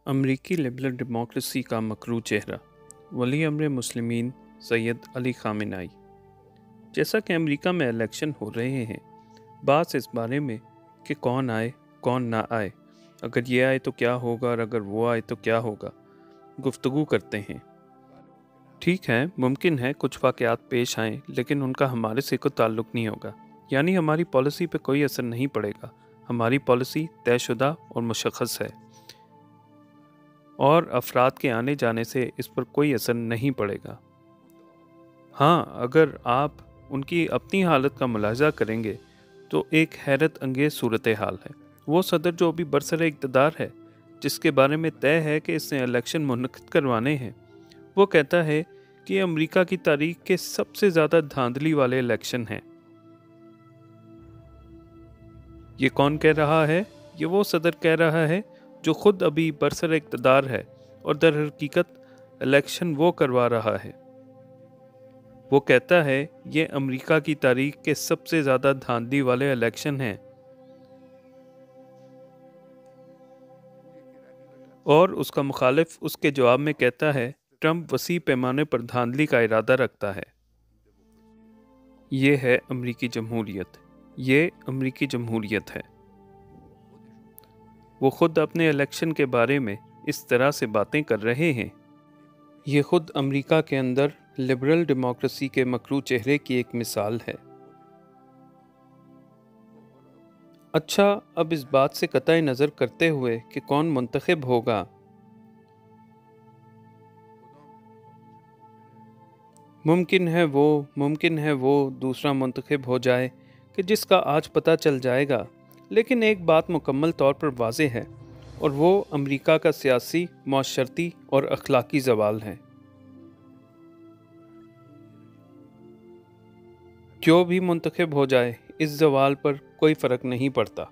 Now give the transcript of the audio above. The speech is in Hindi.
अमरीकी लिबरल डेमोक्रेसी का मकरू चेहरा वली अमर मुस्लिमीन सैयद अली खामेनेई। जैसा कि अमेरिका में इलेक्शन हो रहे हैं, बात इस बारे में कि कौन आए कौन ना आए, अगर ये आए तो क्या होगा और अगर वो आए तो क्या होगा, गुफ्तगू करते हैं। ठीक है, मुमकिन है कुछ वाक़यात पेश आएँ, लेकिन उनका हमारे से कोई ताल्लुक़ नहीं होगा, यानी हमारी पॉलिसी पे कोई असर नहीं पड़ेगा। हमारी पॉलिसी तयशुदा और मुशख़्ख़स है और अफराद के आने जाने से इस पर कोई असर नहीं पड़ेगा। हाँ, अगर आप उनकी अपनी हालत का मुलाहिज़ा करेंगे तो एक हैरत अंगेज़ सूरत हाल है। वो सदर जो अभी बरसरे इक़्तिदार है, जिसके बारे में तय है कि इसने इलेक्शन मुनक़िद करवाने हैं, वो कहता है कि ये अमेरिका की तारीख़ के सबसे ज़्यादा धांधली वाले इलेक्शन हैं। ये कौन कह रहा है? ये वो सदर कह रहा है जो ख़ुद अभी बरसरे इक़्तिदार है और दर हकीकत इलेक्शन वो करवा रहा है। वो कहता है ये अमेरिका की तारीख़ के सबसे ज़्यादा धांधली वाले इलेक्शन हैं और उसका मुखालिफ उसके जवाब में कहता है ट्रंप वसी पैमाने पर धांधली का इरादा रखता है। ये है अमेरिकी जमहूरियत, ये अमेरिकी जमहूरियत है। वो ख़ुद अपने इलेक्शन के बारे में इस तरह से बातें कर रहे हैं। ये ख़ुद अमेरिका के अंदर लिबरल डेमोक्रेसी के मकरू चेहरे की एक मिसाल है। अच्छा, अब इस बात से कतई नज़र करते हुए कि कौन मुंतखब होगा, मुमकिन है वो दूसरा मुंतखब हो जाए कि जिसका आज पता चल जाएगा, लेकिन एक बात मुकम्मल तौर पर वाज़ेह है और वो अमेरिका का सियासी, माशरती और अखलाकी ज़वाल है। क्यों भी मुंतखब हो जाए, इस ज़वाल पर कोई फ़र्क नहीं पड़ता।